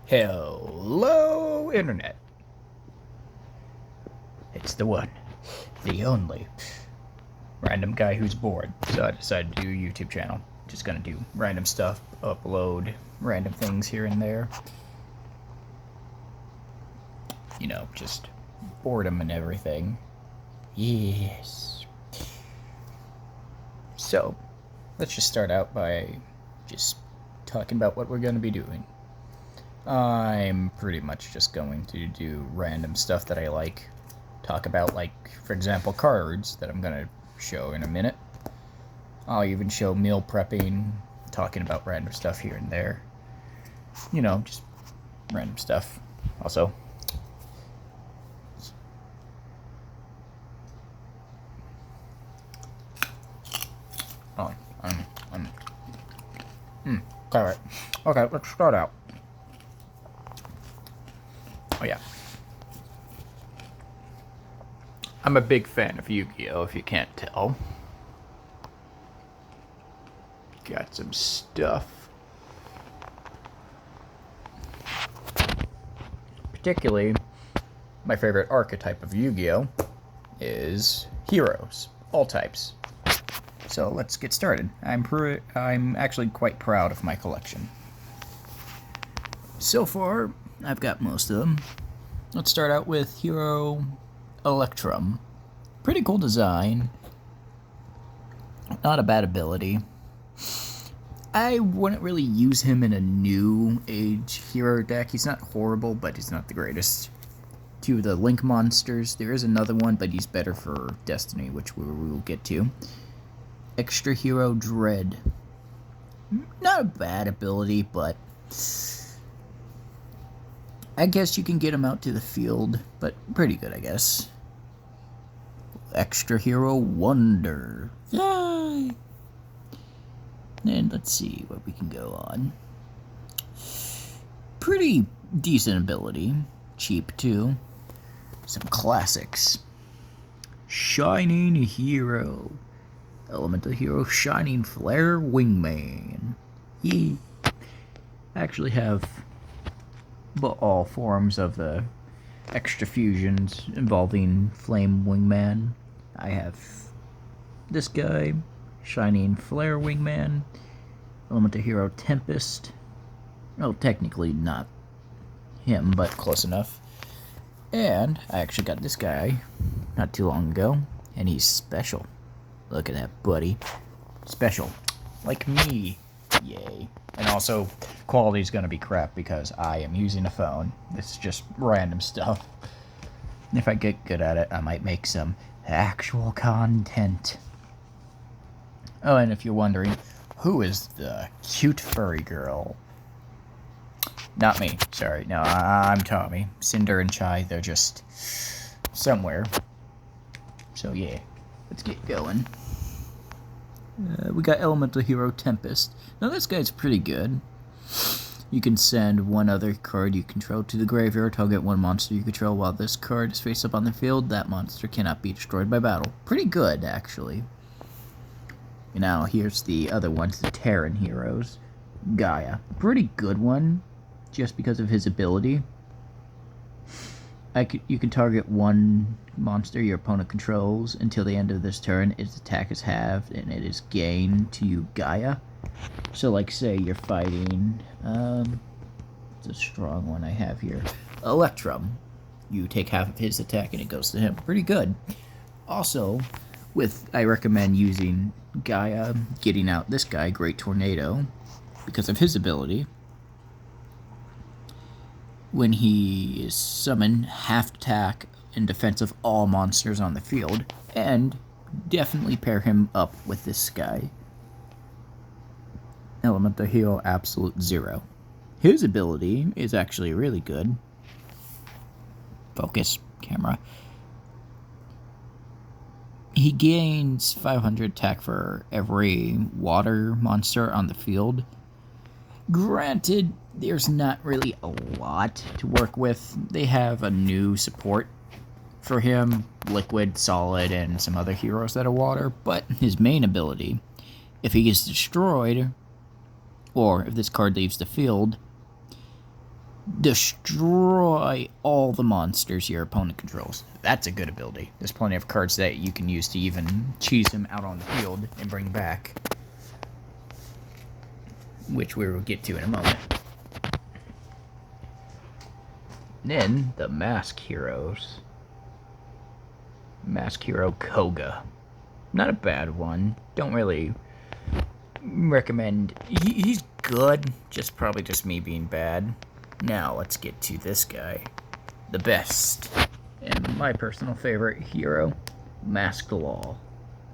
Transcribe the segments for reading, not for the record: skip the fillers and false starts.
Hello, Internet. It's the one, the only random guy who's bored. So I decided to do a YouTube channel. Just gonna do random stuff, upload random things here and there. You know, just boredom and everything. Yes. So, let's just start out by just talking about what we're gonna be doing. I'm pretty much just going to do random stuff that I like. Talk about, like, for example, cards that I'm gonna show in a minute. I'll even show meal prepping, talking about random stuff here and there. You know, just random stuff. Also, alright. Okay, let's start out. Oh yeah. I'm a big fan of Yu-Gi-Oh! If you can't tell. Got some stuff. Particularly, my favorite archetype of Yu-Gi-Oh! Is heroes. All types. So let's get started. I'm actually quite proud of my collection. So far, I've got most of them. Let's start out with Hero Electrum. Pretty cool design. Not a bad ability. I wouldn't really use him in a new age hero deck. He's not horrible, but he's not the greatest. Two of the Link monsters. There is another one, but he's better for Destiny, which we will get to. Extra Hero Dread. Not a bad ability, but I guess you can get him out to the field, but pretty good, I guess. Extra Hero Wonder. Yay! And let's see what we can go on. Pretty decent ability. Cheap, too. Some classics. Shining Hero. Elemental Hero Shining Flare Wingman. Yee. I actually have all forms of the extra fusions involving Flame Wingman. I have this guy, Shining Flare Wingman, Elemental Hero Tempest. Well, technically not him, but close enough. And I actually got this guy not too long ago, and he's special. Look at that, buddy. Special. Like me. Yay. And also, quality's gonna be crap because I am using a phone. This is just random stuff. If I get good at it, I might make some actual content. Oh, and if you're wondering, who is the cute furry girl? Not me. Sorry. No, I'm Tommy. Cinder and Chai, they're just somewhere. So yeah, let's get going. We got Elemental Hero Tempest. Now this guy's pretty good. You can send one other card you control to the graveyard, target one monster you control while this card is face up on the field. That monster cannot be destroyed by battle. Pretty good, actually. Now here's the other ones, the Terran heroes. Gaia. Pretty good one, just because of his ability. You can target one monster your opponent controls until the end of this turn. Its attack is halved, and it is gained to you Gaia. So, like, say you're fighting, it's a strong one I have here, Electrum. You take half of his attack, and it goes to him. Pretty good. Also, I recommend using Gaia, getting out this guy, Great Tornado, because of his ability. When he is summoned, half attack in defense of all monsters on the field, and definitely pair him up with this guy. Elemental Hero Absolute Zero. His ability is actually really good. Focus, camera. He gains 500 attack for every water monster on the field. Granted, there's not really a lot to work with. They have a new support for him, Liquid, Solid, and some other heroes that are water, but his main ability, if he gets destroyed, or if this card leaves the field, Destroy all the monsters your opponent controls. That's a good ability. There's plenty of cards that you can use to even cheese them out on the field and bring back, which we will get to in a moment. Then, the Mask Heroes. Mask Hero Koga. Not a bad one. Don't really recommend... He's good, probably just me being bad. Now, let's get to this guy. The best, and my personal favorite hero, Masked Law.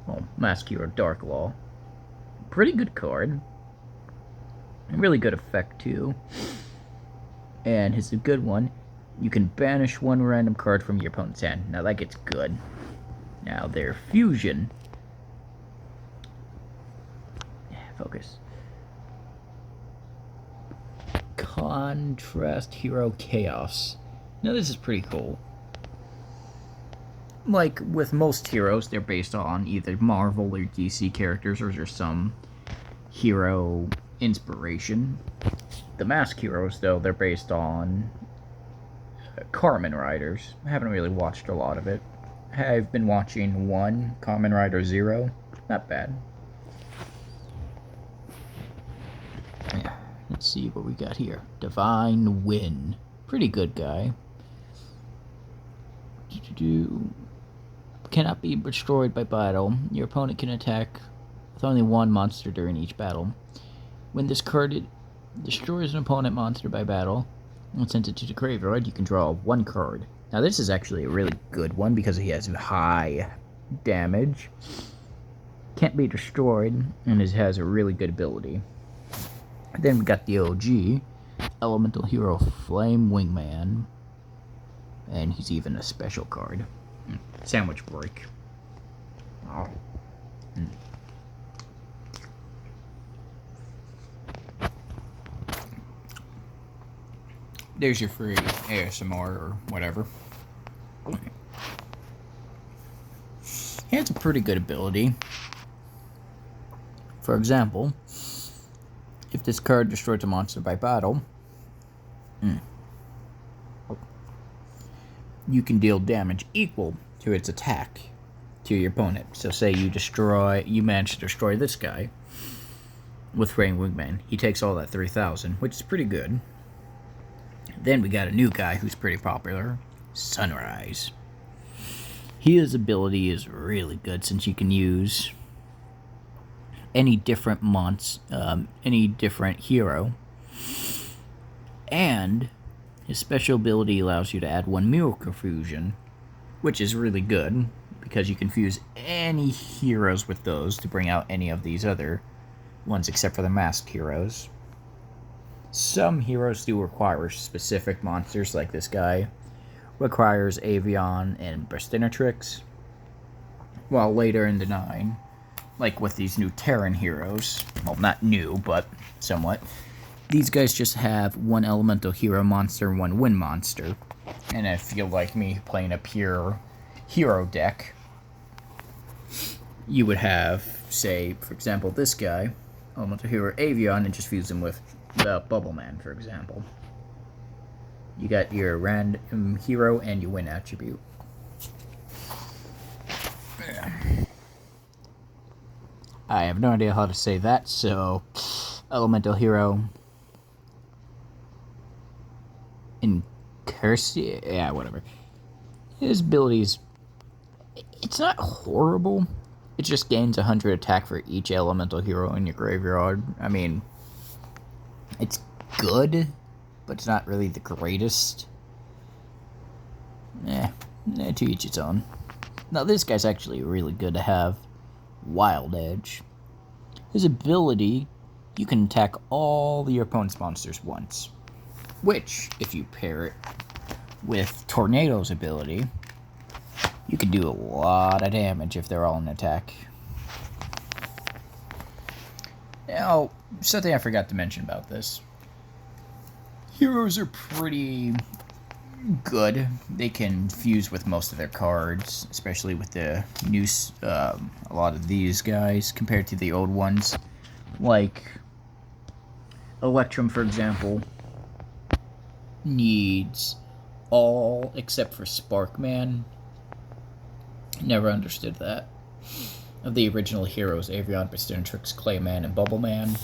Well, Mask Hero Dark Law. Pretty good card. Really good effect, too. And here's a good one. You can banish one random card from your opponent's hand. Now, that gets good. Now, their fusion. Focus. Contrast Hero Chaos. Now this is pretty cool. Like with most heroes, they're based on either Marvel or DC characters, or there's some hero inspiration. The Mask Heroes, though, they're based on Kamen Riders. I haven't really watched a lot of it. I've been watching one, Kamen Rider Zero. Not bad. Yeah. Let's see what we got here. Divine Wind. Pretty good guy. Cannot be destroyed by battle. Your opponent can attack with only one monster during each battle. When this card destroys an opponent monster by battle and sends it to the graveyard, you can draw one card. Now this is actually a really good one because he has high damage. Can't be destroyed, and it has a really good ability. Then we got the OG, Elemental Hero Flame Wingman. And he's even a special card. Sandwich Break. Oh. There's your free ASMR or whatever. He has a pretty good ability. For example, if this card destroys a monster by battle, you can deal damage equal to its attack to your opponent. So say you manage to destroy this guy with Flame Wingman. He takes all that 3,000, which is pretty good. Then we got a new guy who's pretty popular, Sunrise. His ability is really good since you can use any different any different hero, and his special ability allows you to add one Miracle Fusion, which is really good because you can fuse any heroes with those to bring out any of these other ones except for the Masked Heroes. Some heroes do require specific monsters, like this guy requires Avion and Bristinatrix, while later in the 9, like with these new Terran heroes, well, not new, but somewhat, these guys just have one Elemental Hero monster and one Wind monster. And if you like me playing a pure hero deck, you would have, say, for example, this guy, Elemental Hero Avion, and just fuse him with the Bubble Man, for example. You got your random hero and your Wind attribute. I have no idea how to say that, so Elemental Hero Incursi, yeah, whatever. His abilities, it's not horrible. It just gains 100 attack for each Elemental Hero in your graveyard. I mean, it's good, but it's not really the greatest. To each its own. Now, this guy's actually really good to have. Wild Edge. His ability, you can attack all your opponent's monsters once, which, if you pair it with Tornado's ability, you can do a lot of damage if they're all in attack. Now, something I forgot to mention about this. Heroes are pretty good. They can fuse with most of their cards, especially with the new, a lot of these guys compared to the old ones. Like Electrum, for example. needs all except for Sparkman. Never understood that. Of the original heroes, Avion, Bastiontrix, Clayman, and Bubbleman.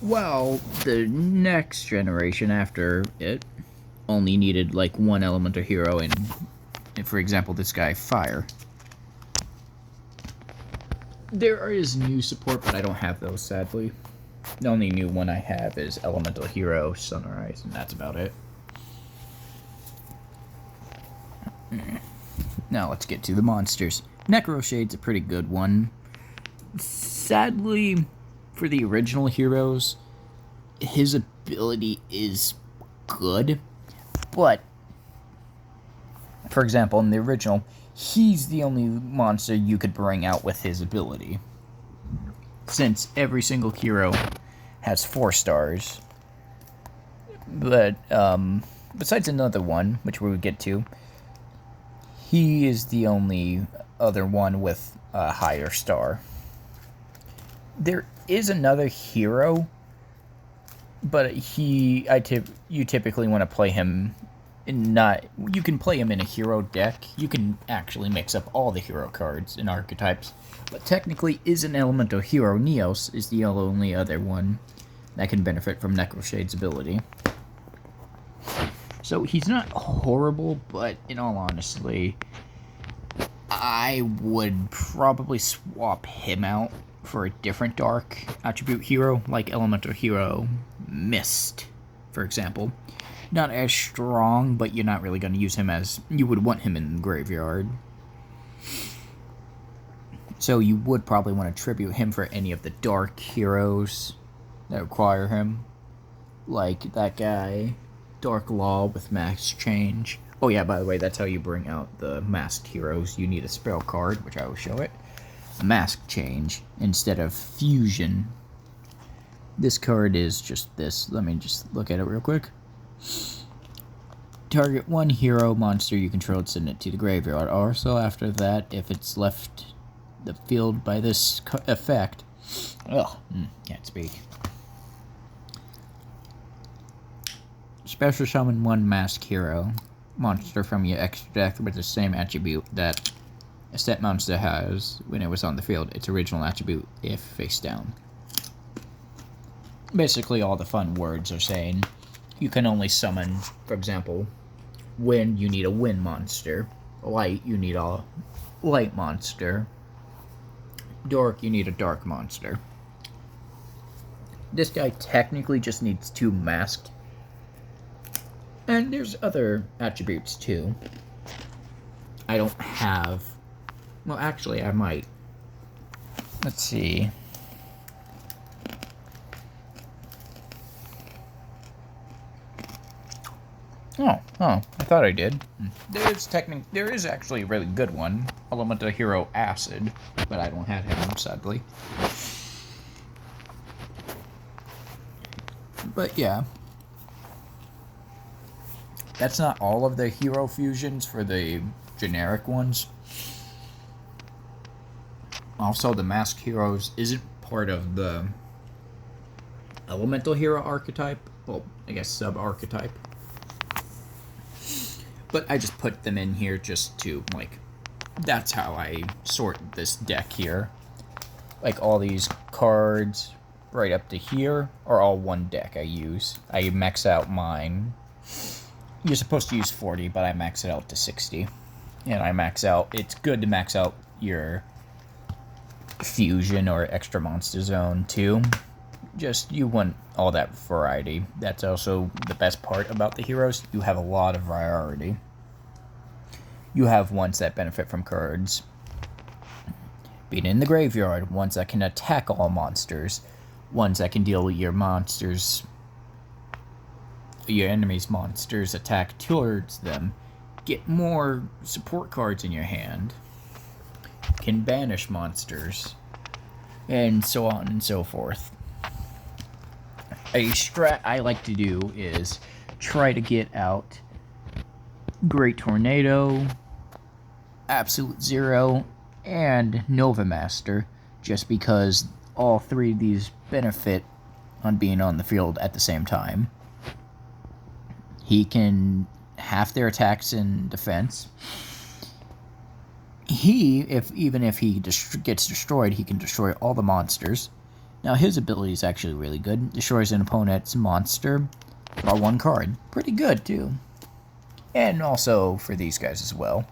Well, the next generation after it only needed like one elemental hero, and for example, this guy, Fire. There is new support, but I don't have those, sadly. The only new one I have is Elemental Hero Sunrise, and that's about it. Now let's get to the monsters. Necroshade's a pretty good one. Sadly, for the original heroes, his ability is good, but for example, in the original, he's the only monster you could bring out with his ability. Since every single hero has 4 stars. But, besides another one, which we would get to, he is the only other one with a higher star. There is another hero, but you typically want to play him you can play him in a hero deck. You can actually mix up all the hero cards and archetypes, but technically is an elemental hero. Neos is the only other one that can benefit from Necroshade's ability. So he's not horrible, but in all honesty, I would probably swap him out for a different dark attribute hero, like elemental hero Mist, for example. Not as strong, but you're not really going to use him as you would want him in the graveyard. So you would probably want to tribute him for any of the dark heroes that require him. Like that guy, Dark Law with Max Change. Oh yeah, by the way, that's how you bring out the masked heroes. You need a spell card, which I will show it. A Mask Change instead of Fusion. This card is just this. Let me just look at it real quick. Target one hero monster you control and send it to the graveyard. Also, after that, if it's left the field by this effect... can't speak. Special summon one masked hero monster from your extra deck with the same attribute that a set monster has when it was on the field. Its original attribute if face down. Basically, all the fun words are saying you can only summon, for example, wind, you need a wind monster. Light, you need a light monster. Dark, you need a dark monster. This guy technically just needs 2 masked. And there's other attributes too. I don't have... Well, actually, I might. Let's see. Oh, I thought I did. There is actually a really good one, Elemental Hero Acid, but I don't have him, sadly. But yeah. That's not all of the hero fusions for the generic ones. Also, the Masked Heroes isn't part of the Elemental Hero archetype. Well, I guess sub-archetype. But I just put them in here just to, like, that's how I sort this deck here. Like, all these cards right up to here are all one deck I use. I max out mine. You're supposed to use 40, but I max it out to 60. And I max out, it's good to max out your fusion or extra monster zone too. Just, you want all that variety. That's also the best part about the heroes. You have a lot of variety. You have ones that benefit from cards being in the graveyard, ones that can attack all monsters, ones that can deal with your enemy's monsters attack towards them, get more support cards in your hand, can banish monsters, and so on and so forth. A strat I like to do is try to get out Great Tornado, Absolute Zero, and Nova Master, just because all 3 of these benefit on being on the field at the same time. He can half their attacks and defense. Even if he gets destroyed, he can destroy all the monsters. Now his ability is actually really good. Destroys an opponent's monster. Draw 1 card. Pretty good too. And also for these guys as well.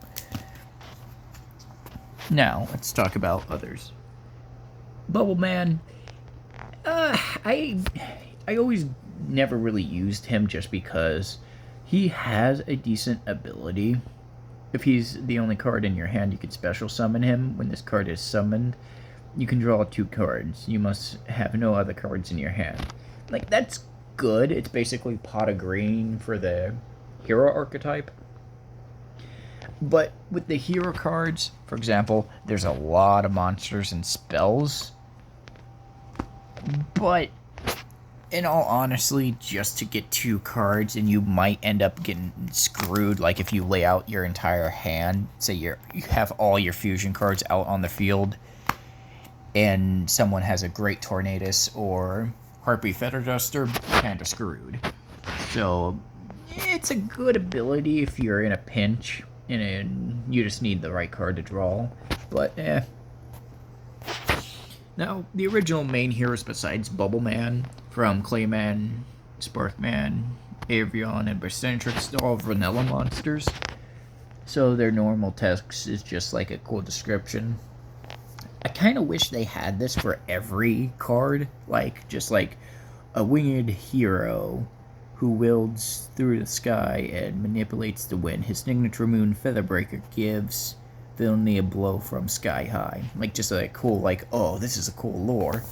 Now let's talk about others. Bubble Man. I always never really used him just because he has a decent ability. If he's the only card in your hand, you can special summon him. When this card is summoned, you can draw 2 cards. You must have no other cards in your hand. Like, that's good. It's basically pot of green for the hero archetype. But with the hero cards, for example, there's a lot of monsters and spells. But in all honesty, just to get 2 cards, and you might end up getting screwed. Like if you lay out your entire hand, say you have all your fusion cards out on the field, and someone has a Great Tornadus or Harpy Feather Duster, you're kind of screwed. So it's a good ability if you're in a pinch and you just need the right card to draw. But Now, the original main heroes besides Bubble Man, from Clayman, Sparkman, Avion, and Bacentrix, they're all vanilla monsters. So their normal text is just like a cool description. I kind of wish they had this for every card. Like, just like a winged hero who wields through the sky and manipulates the wind. His signature moon Featherbreaker gives Vilni a blow from sky high. Like, just like cool, like, oh, this is a cool lore.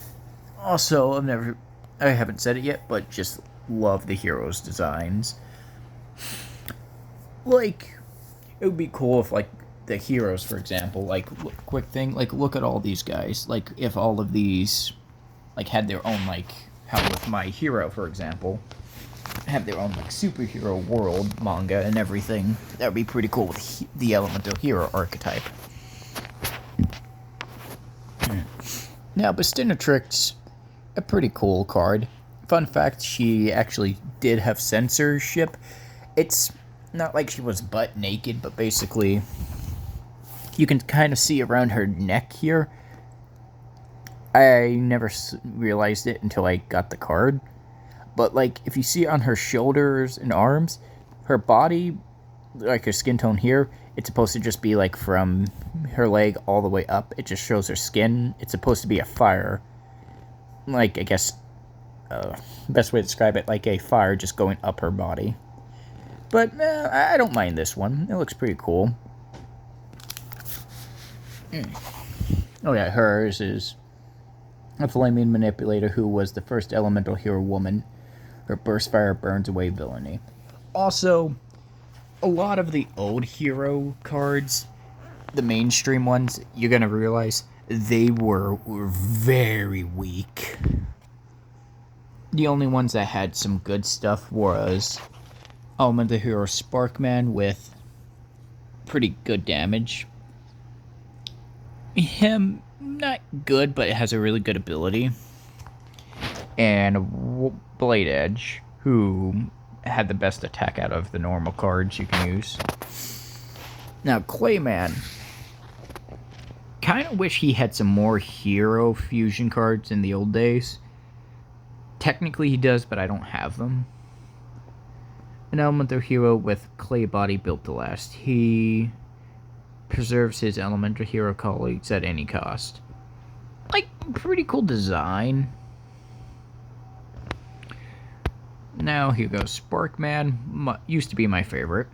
Also, I haven't said it yet, but just love the heroes' designs. Like, it would be cool if, like, the heroes, for example, like, quick thing, like, look at all these guys. Like, if all of these, like, had their own, like, how with My Hero, for example, have their own, like, superhero world manga and everything. That would be pretty cool with the elemental hero archetype. Now, Bastenatrix, a pretty cool card. Fun fact, she actually did have censorship. It's not like she was butt naked, but basically you can kind of see around her neck here. I never realized it until I got the card. But, like, if you see on her shoulders and arms, her body, like her skin tone here, it's supposed to just be, like, from her leg all the way up. It just shows her skin. It's supposed to be a fire. Like, I guess, best way to describe it, like a fire just going up her body. But, I don't mind this one. It looks pretty cool. Oh, yeah, hers is a flaming manipulator who was the first elemental hero woman. Her burst fire burns away villainy. Also, a lot of the old hero cards, the mainstream ones, you're going to realize they were very weak. The only ones that had some good stuff was Elemental Hero Sparkman with pretty good damage. Him, not good, but it has a really good ability. And Blade Edge, who had the best attack out of the normal cards you can use. Now, Clayman, kind of wish he had some more hero fusion cards in the old days. Technically he does, but I don't have them. An elemental hero with clay body built to last. He preserves his elemental hero colleagues at any cost. Like, pretty cool design. Now, here goes Sparkman. Used to be my favorite.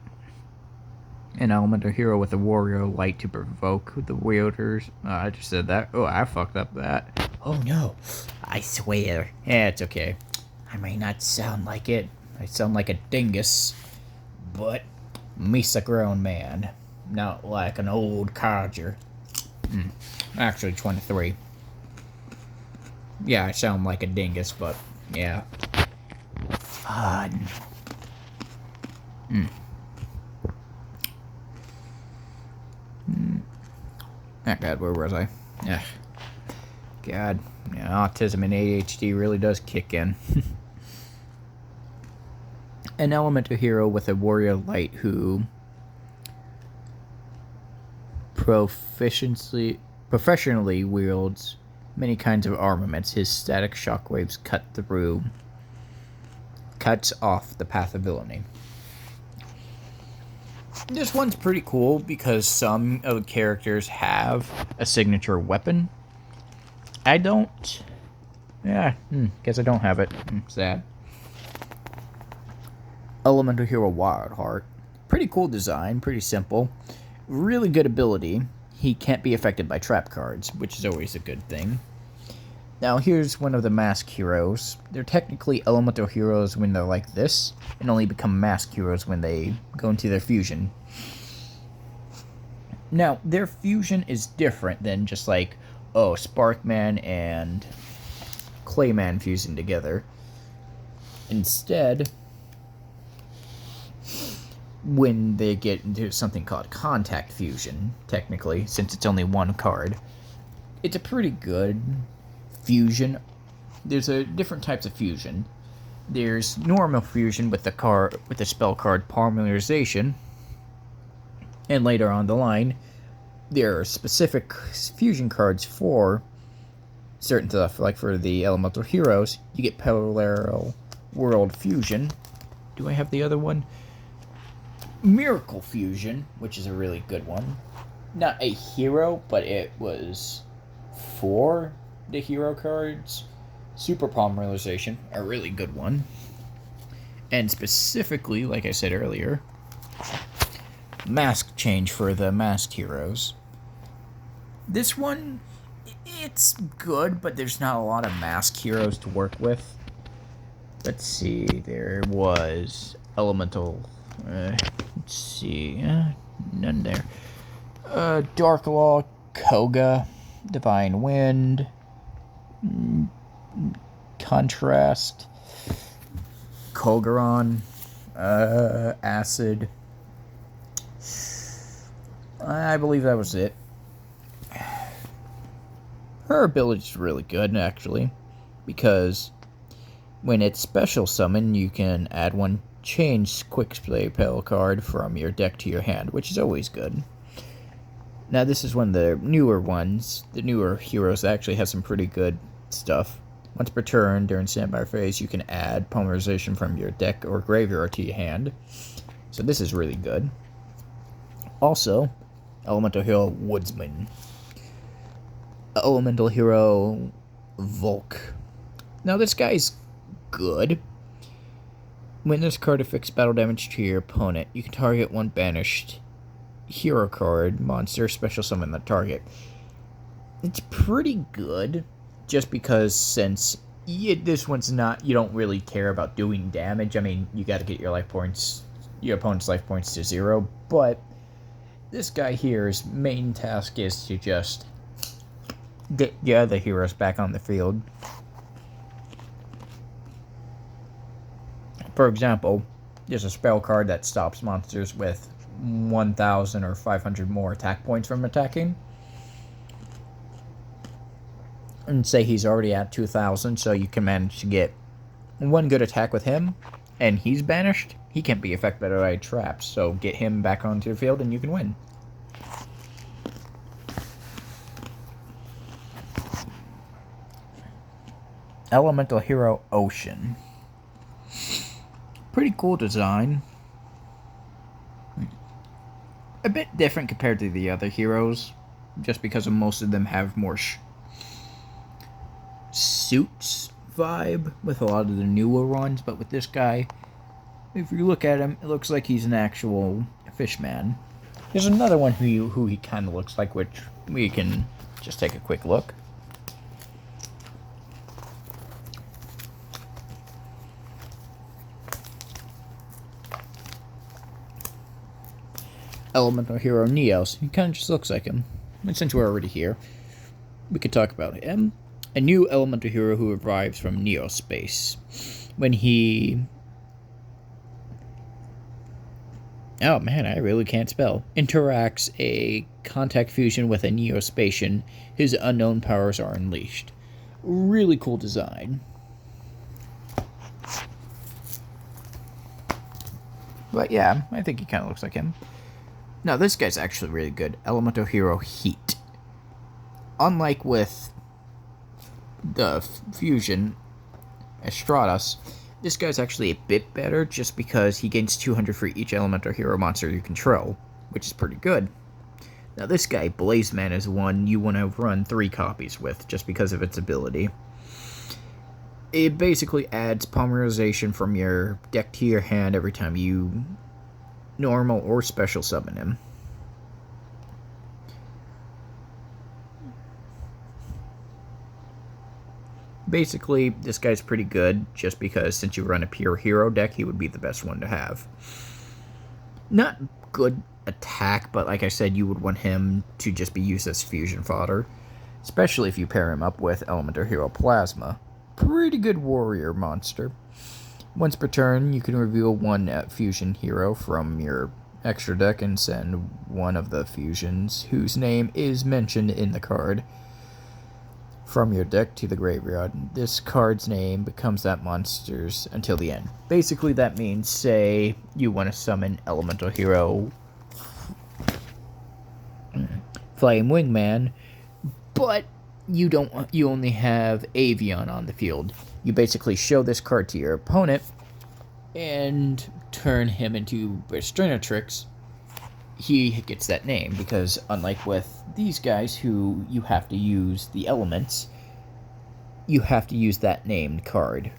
An elemental hero with a warrior light to provoke the wielders. I just said that. Oh, I fucked up that. Oh no. I swear. Yeah, it's okay. I may not sound like it. I sound like a dingus. But, me's a grown man. Not like an old codger. Actually, 23. Yeah, I sound like a dingus, but yeah. Fun. Oh God, where was I? Yeah. God, yeah, autism and ADHD really does kick in. An elemental hero with a warrior light who professionally wields many kinds of armaments. His static shockwaves cuts off the path of villainy. This one's pretty cool because some of the characters have a signature weapon. I don't. Yeah, guess I don't have it. Sad. Elemental Hero Wildheart. Pretty cool design, pretty simple. Really good ability. He can't be affected by trap cards, which is always a good thing. Now here's one of the mask heroes. They're technically elemental heroes when they're like this, and only become mask heroes when they go into their fusion. Now, their fusion is different than just like, oh, Sparkman and Clayman fusing together. Instead, when they get into something called contact fusion, technically, since it's only one card, it's a pretty good fusion. There's different types of fusion. There's normal fusion with the spell card Polymerization, and later on the line, there are specific fusion cards for certain stuff. Like for the elemental heroes, you get Parallel World Fusion. Do I have the other one? Miracle Fusion, which is a really good one. Not a hero, but it was for the hero cards. Super Polymerization, a really good one. And specifically, like I said earlier, Mask Change for the masked heroes. This one, it's good, but there's not a lot of masked heroes to work with. Let's see, there was Elemental... let's see, none there. Darklaw, Koga, Divine Wind, Contrast, Kolgaron, Acid. I believe that was it. Her ability's really good, actually, because when it's special summon, you can add one change quick play spell card from your deck to your hand, which is always good. Now, this is one of the newer ones. The newer heroes actually have some pretty good stuff. Once per turn, during standby phase, you can add Polymerization from your deck or graveyard to your hand. So this is really good. Also, Elemental Hero Woodsman. Elemental Hero Volk. Now, this guy's good. When this card affects battle damage to your opponent, you can target one banished hero card, monster, special summon that target. It's pretty good, just because since this one's not, you don't really care about doing damage. I mean, you got to get your opponent's life points to 0, but this guy here's main task is to just get the other heroes back on the field. For example, there's a spell card that stops monsters with 1,000 or 500 more attack points from attacking. And say he's already at 2,000, so you can manage to get one good attack with him, and he's banished. He can't be affected by traps, so get him back onto the field and you can win. Elemental Hero Ocean. Pretty cool design. A bit different compared to the other heroes, just because most of them have more suits vibe with a lot of the newer ones, but with this guy, if you look at him, it looks like he's an actual fishman. There's another one who he kind of looks like, which we can just take a quick look. Elemental Hero Neos. He kind of just looks like him. And since we're already here, we could talk about him. A new elemental hero who arrives from Neospace. When he... Oh man, I really can't spell. Interacts a contact fusion with a Neospatian, his unknown powers are unleashed. Really cool design. But yeah, I think he kind of looks like him. Now, this guy's actually really good. Elemental Hero Heat. Unlike with the Fusion, Estratus, this guy's actually a bit better just because he gains 200 for each Elemental Hero monster you control, which is pretty good. Now, this guy, Blazeman, is one you want to run 3 copies with just because of its ability. It basically adds polymerization from your deck to your hand every time you normal or special summon him. Basically, this guy's pretty good just because since you run a pure hero deck, he would be the best one to have. Not good attack, but like I said, you would want him to just be used as fusion fodder, especially if you pair him up with Elemental Hero Plasma. Pretty good warrior monster. Once per turn, you can reveal one fusion hero from your extra deck and send one of the fusions whose name is mentioned in the card from your deck to the graveyard. This card's name becomes that monster's until the end. Basically, that means, say, you want to summon Elemental Hero Flame Wingman, but you only have Avian on the field. You basically show this card to your opponent and turn him into Restrinatrix. He gets that name because unlike with these guys who you have to use the elements, you have to use that named card,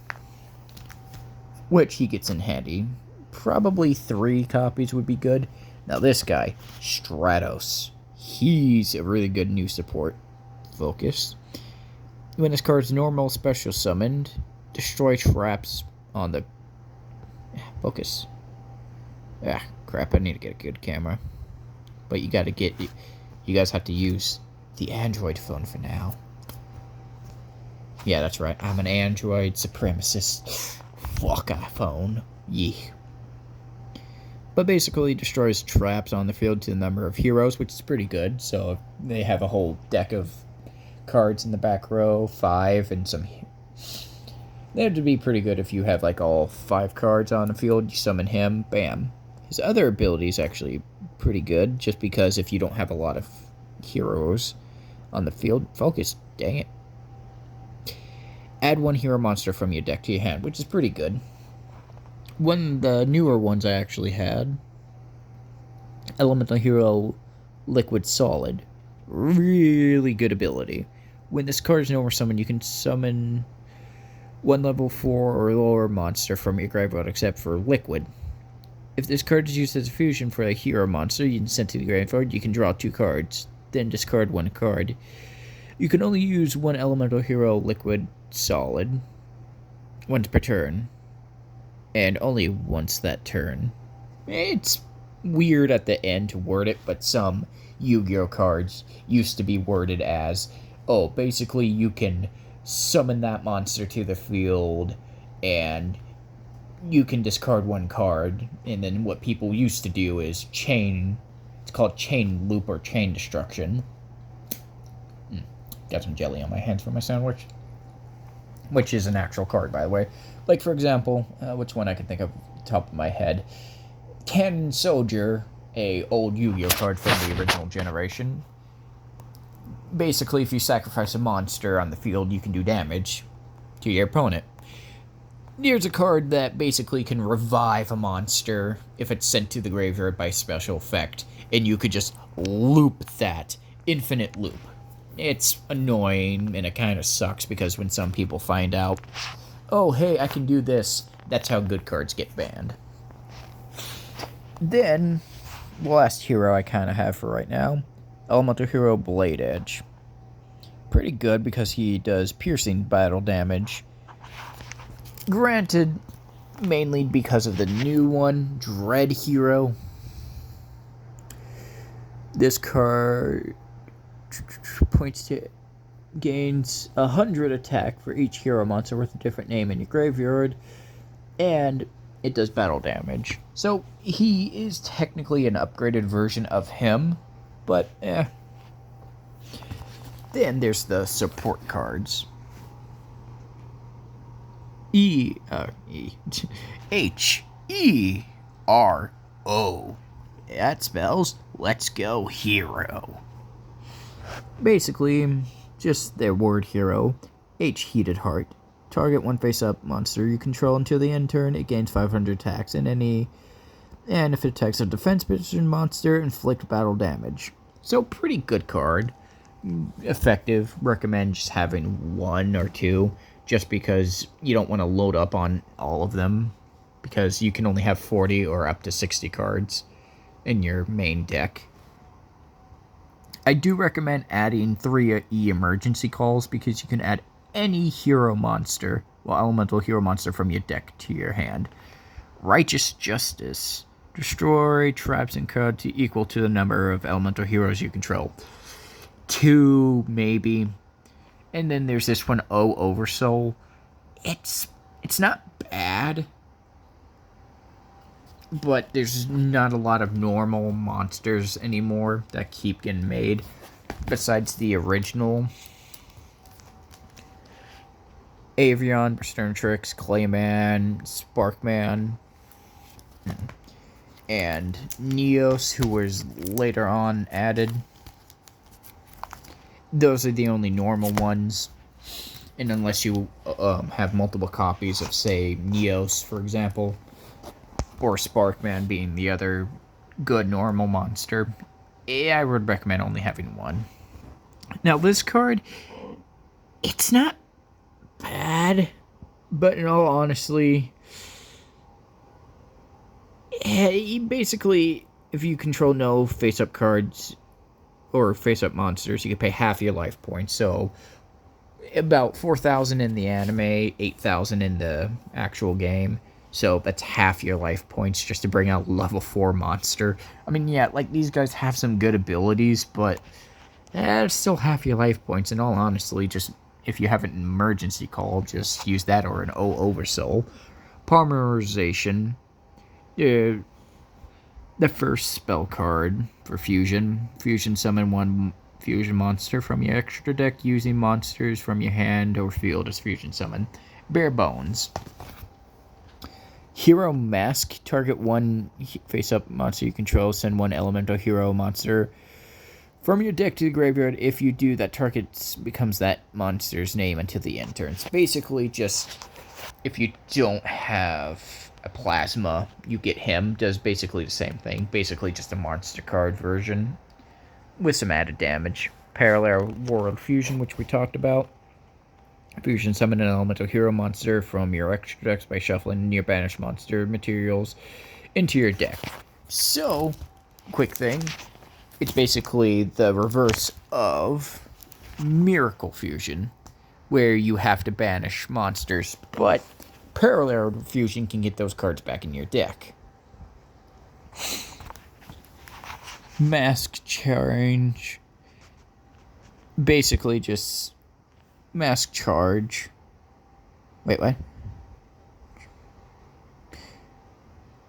which he gets in handy. Probably 3 copies would be good. Now this guy, Stratos, he's a really good new support. Focus. When this card's normal special summoned, destroy traps on the... Focus. Ah, crap, I need to get a good camera. But you gotta get... You guys have to use the Android phone for now. Yeah, that's right. I'm an Android supremacist. Fuck iPhone. Yeah. But basically destroys traps on the field to the number of heroes, which is pretty good. So if they have a whole deck of cards in the back row, 5, and some... That'd be pretty good if you have like all 5 cards on the field, you summon him, bam. His other ability is actually pretty good, just because if you don't have a lot of heroes on the field, focus, dang it. Add 1 hero monster from your deck to your hand, which is pretty good. One of the newer ones I actually had, Elemental Hero Liquid Solid. Really good ability. When this card is normal summon, you can summon 1 level 4 or lower monster from your graveyard except for Liquid. If this card is used as a fusion for a hero monster you can send to the graveyard, you can draw 2 cards, then discard 1 card. You can only use 1 Elemental Hero Liquid Solid once per turn, and only once that turn. It's weird at the end to word it, but some Yu-Gi-Oh cards used to be worded as, oh, basically you can summon that monster to the field and you can discard 1 card, and then what people used to do is chain, it's called chain loop or chain destruction. Got some jelly on my hands for my sandwich, which is an actual card, by the way. Like, for example, which one I can think of off the top of my head, Cannon Soldier, a old Yu-Gi-Oh card from the original generation. Basically, if you sacrifice a monster on the field, you can do damage to your opponent. Here's a card that basically can revive a monster if it's sent to the graveyard by special effect, and you could just loop that infinite loop. It's annoying, and it kind of sucks, because when some people find out, oh, hey, I can do this, that's how good cards get banned. Then, the last hero I kind of have for right now, Elemental Hero Blade Edge. Pretty good because he does piercing battle damage. Granted, mainly because of the new one, Dread Hero. This card points to gains 100 attack for each hero monster with a different name in your graveyard, and it does battle damage. So he is technically an upgraded version of him, but Then there's the support cards. H-E H-E-R-O. That spells let's go hero. Basically, just their word hero. H, heated heart. Target one face-up monster you control until the end turn. It gains 500 attacks and if it attacks a defense position monster, inflict battle damage. So pretty good card. Effective. Recommend just having one or two, just because you don't want to load up on all of them, because you can only have 40 or up to 60 cards in your main deck. I do recommend adding 3 emergency calls, because you can add any hero monster, elemental hero monster from your deck to your hand. Righteous Justice. Destroy traps and cards equal to the number of elemental heroes you control. 2, maybe. And then there's this one, Oversoul. It's not bad, but there's not a lot of normal monsters anymore that keep getting made, besides the original. Avion, Sterntrix, Clayman, Sparkman, and Neos, who was later on added. Those are the only normal ones. And unless you have multiple copies of, say, Neos, for example, or Sparkman being the other good normal monster, I would recommend only having one. Now, this card, it's not bad, but in all honesty, basically, if you control no face-up cards or face-up monsters, you can pay half your life points. So about 4,000 in the anime, 8,000 in the actual game. So that's half your life points just to bring out a level 4 monster. I mean, yeah, like, these guys have some good abilities, but it's still half your life points. In all honesty, just if you have an emergency call, just use that, or an Oversoul. Polymerization. The first spell card for Fusion. Fusion summon one Fusion monster from your extra deck using monsters from your hand or field as Fusion summon. Bare Bones. Hero Mask. Target one face-up monster you control. Send one elemental hero monster from your deck to the graveyard. If you do, that target becomes that monster's name until the end turn. It's basically just, if you don't have a Plasma, you get him. Does basically the same thing. Basically just a monster card version with some added damage. Parallel World Fusion, which we talked about. Fusion summon an elemental hero monster from your extra decks by shuffling your banished monster materials into your deck. So, quick thing, it's basically the reverse of Miracle Fusion, where you have to banish monsters, but Parallel Fusion can get those cards back in your deck. Mask Change. Basically just Mask Charge. Wait, what?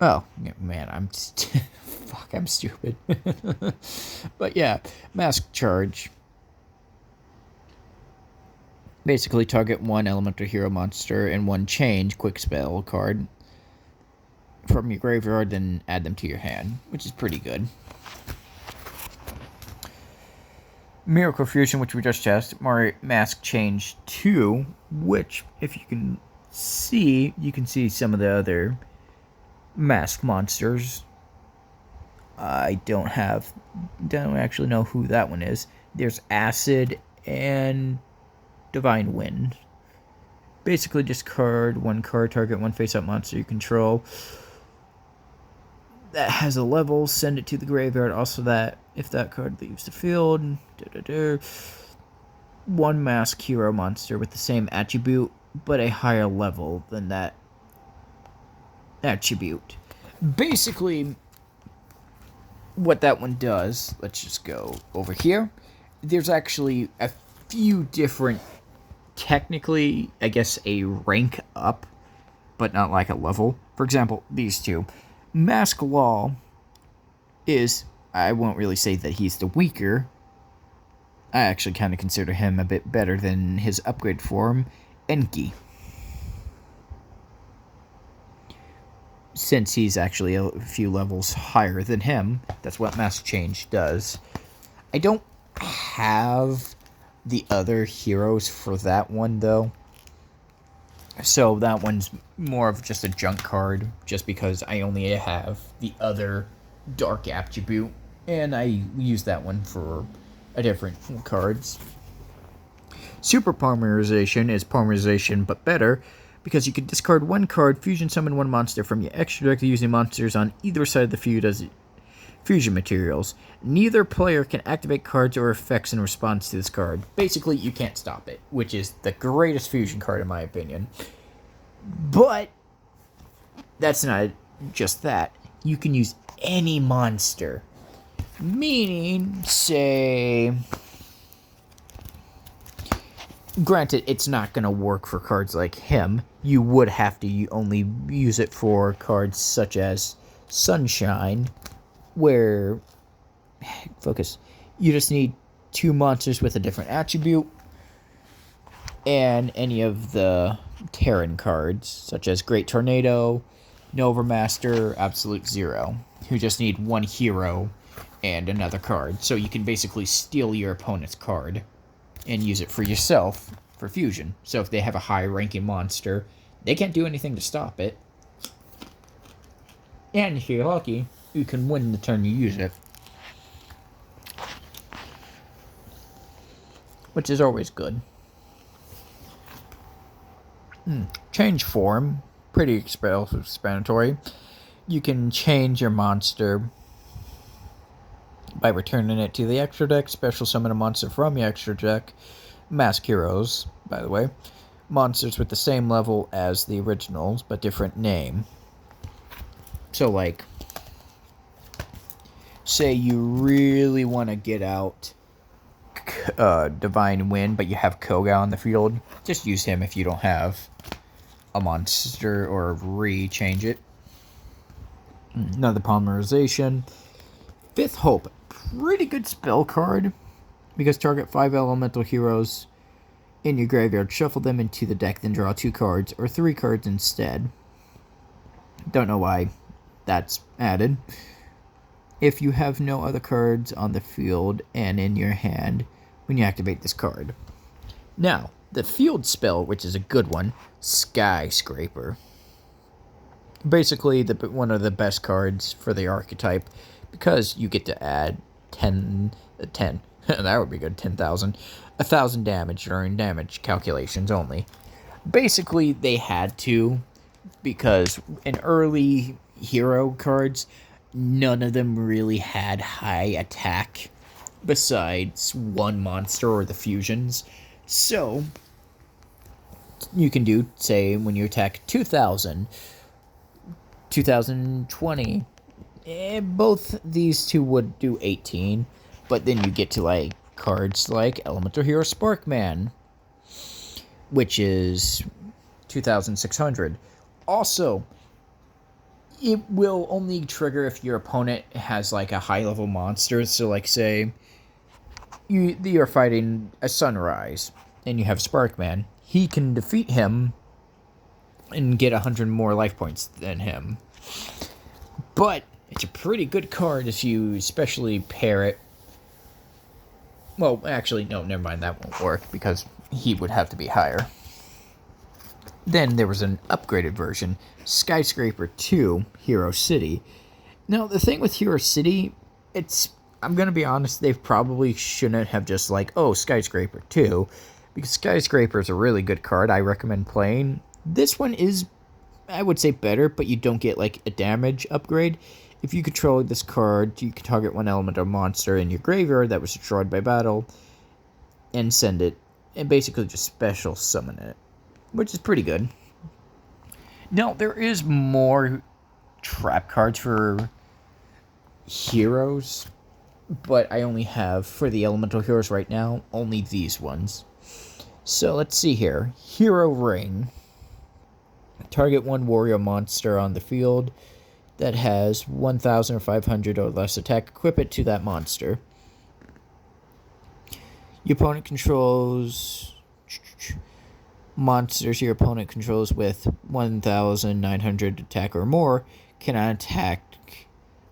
Oh, man, I'm fuck, I'm stupid. But yeah, Mask Charge. Basically target one elemental hero monster and one change quick spell card from your graveyard, then add them to your hand, which is pretty good. Miracle Fusion, which we just tested. Mask Change 2, which, if you can see some of the other mask monsters. I don't actually know who that one is. There's Acid and Divine Wind. Basically just one card, target one face-up monster you control that has a level, send it to the graveyard. Also, that if that card leaves the field, one mask hero monster with the same attribute but a higher level than that attribute. Basically, what that one does, let's just go over here. There's actually a few different, technically, I guess, a rank up, but not like a level. For example, these two. Mask Law is, I won't really say that he's the weaker. I actually kind of consider him a bit better than his upgrade form, Enki. since he's actually a few levels higher than him. That's what Mass Change does. I don't have the other heroes for that one, though. So that one's more of just a junk card, just because I only have the other Dark Attribute, and I use that one for a different cards. Super Polymerization is Polymerization, but better, because you can discard one card, fusion summon one monster from your extra deck using monsters on either side of the field as fusion materials. Neither player can activate cards or effects in response to this card. Basically, you can't stop it, which is the greatest fusion card in my opinion. But that's not just that. You can use any monster. Meaning, say... Granted, it's not going to work for cards like him. You would have to only use it for cards such as Sunshine, where... Focus. You just need 2 monsters with a different attribute, and any of the Terran cards, such as Great Tornado, Nova Master, Absolute Zero, who just need 1 hero and another card. So you can basically steal your opponent's card and use it for yourself for fusion. So if they have a high-ranking monster, they can't do anything to stop it. And if you're lucky, you can win the turn you use it. Which is always good. Change form. Pretty self-explanatory. You can change your monster by returning it to the extra deck, special summon a monster from your extra deck. Mask heroes, by the way. Monsters with the same level as the originals, but different name. So, like, say you really want to get out Divine Wind, but you have Koga on the field. Just use him if you don't have a monster, or re-change it. Another Polymerization. Fifth Hope. Pretty good spell card, because target 5 elemental heroes in your graveyard, shuffle them into the deck, then draw 2 cards, or 3 cards instead. Don't know why that's added. If you have no other cards on the field and in your hand when you activate this card. Now, the field spell, which is a good one, Skyscraper. Basically, one of the best cards for the archetype, because you get to add 10, that would be good, 10,000, 1,000 damage during damage calculations only. Basically, they had to, because in early hero cards, none of them really had high attack, besides one monster or the fusions. So, you can do, say, when you attack 2,000, 2020, both these two would do 18, but then you get to, like, cards like Elemental Hero Sparkman, which is 2,600. Also, it will only trigger if your opponent has, like, a high-level monster. So, like, say, you're fighting a Sunrise, and you have Sparkman. He can defeat him and get 100 more life points than him. But it's a pretty good card if you especially pair it. Well, actually, no, never mind. That won't work, because he would have to be higher. Then there was an upgraded version, Skyscraper 2, Hero City. Now, the thing with Hero City, I'm going to be honest, they probably shouldn't have just like, oh, Skyscraper 2, because Skyscraper is a really good card I recommend playing. This one is, I would say, better, but you don't get, like, a damage upgrade. If you control this card, you can target one elemental monster in your graveyard that was destroyed by battle, and send it, and basically just special summon it, which is pretty good. Now, there is more trap cards for heroes, but I only have, for the elemental heroes right now, only these ones. So, let's see here. Hero Ring. Target one warrior monster on the field that has 1,500 or less attack. Equip it to that monster. Your opponent controls monsters your opponent controls with 1,900 attack or more. cannot attack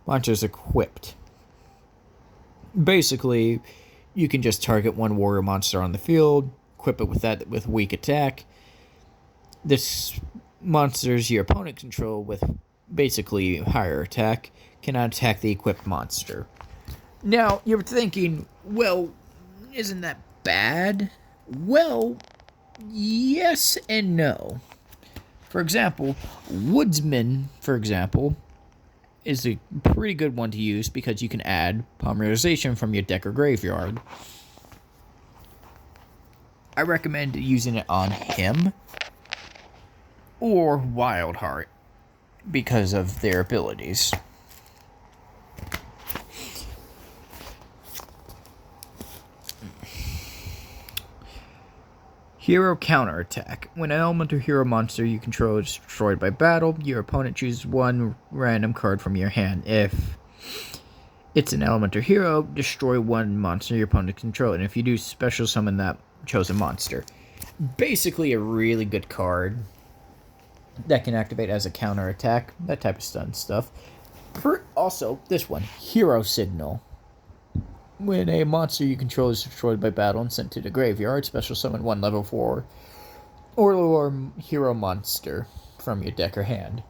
monsters equipped. Basically, you can just target one warrior monster on the field, equip it with that with weak attack. This monsters your opponent control with basically higher attack cannot attack the equipped monster. Now, you're thinking, well, isn't that bad? Well, yes and no. For example, Woodsman, is a pretty good one to use because you can add polymerization from your deck or graveyard. I recommend using it on him or Wildheart because of their abilities. Hero Counterattack. When an elemental hero monster you control is destroyed by battle, your opponent chooses one random card from your hand. If it's an elemental hero, destroy one monster your opponent controls, and if you do, special summon that chosen monster. Basically a really good card that can activate as a counterattack, that type of stun stuff. Also, this one, Hero Signal. When a monster you control is destroyed by battle and sent to the graveyard, special summon one level 4 or lower hero monster from your deck or hand.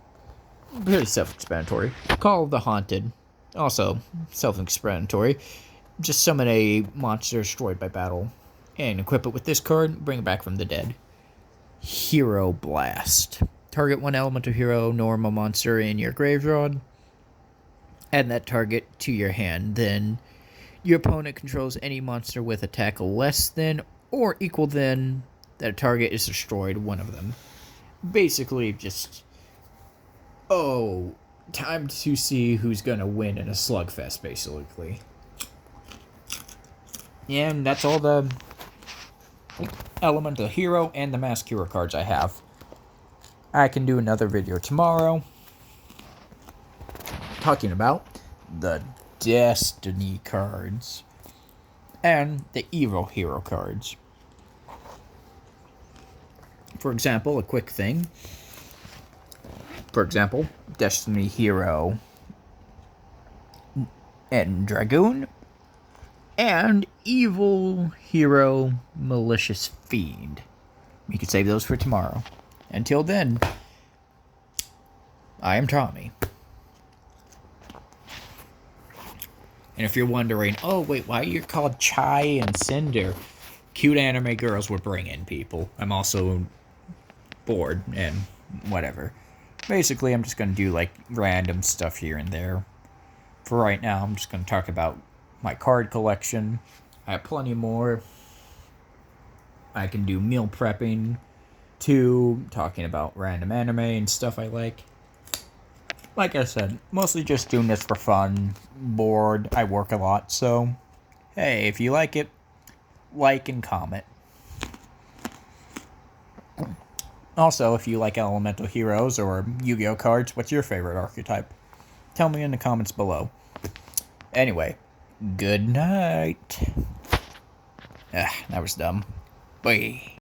Pretty self-explanatory. Call of the Haunted. Also self-explanatory. Just summon a monster destroyed by battle and equip it with this card, bring it back from the dead. Hero Blast. Target one elemental hero normal monster in your graveyard. Add that target to your hand, then your opponent controls any monster with attack less than or equal than that target is destroyed, one of them. Basically, just, time to see who's gonna win in a slugfest, basically. And that's all the Elemental Hero and the Mask Hero cards I have. I can do another video tomorrow talking about the Destiny cards and the Evil Hero cards. For example, a quick thing. For example, Destiny Hero and Dragoon and Evil Hero Malicious Fiend. We could save those for tomorrow. Until then, I am Tommy. And if you're wondering, oh wait, why you're called Chai and Cinder? Cute anime girls would bring in people. I'm also bored and whatever. Basically, I'm just going to do like random stuff here and there. For right now, I'm just going to talk about my card collection. I have plenty more. I can do meal prepping, too, talking about random anime and stuff I like. Like I said, mostly just doing this for fun, bored, I work a lot, so hey, if you like it, like and comment. Also, if you like Elemental Heroes or Yu-Gi-Oh cards, what's your favorite archetype? Tell me in the comments below. Anyway, good night. That was dumb. Bye.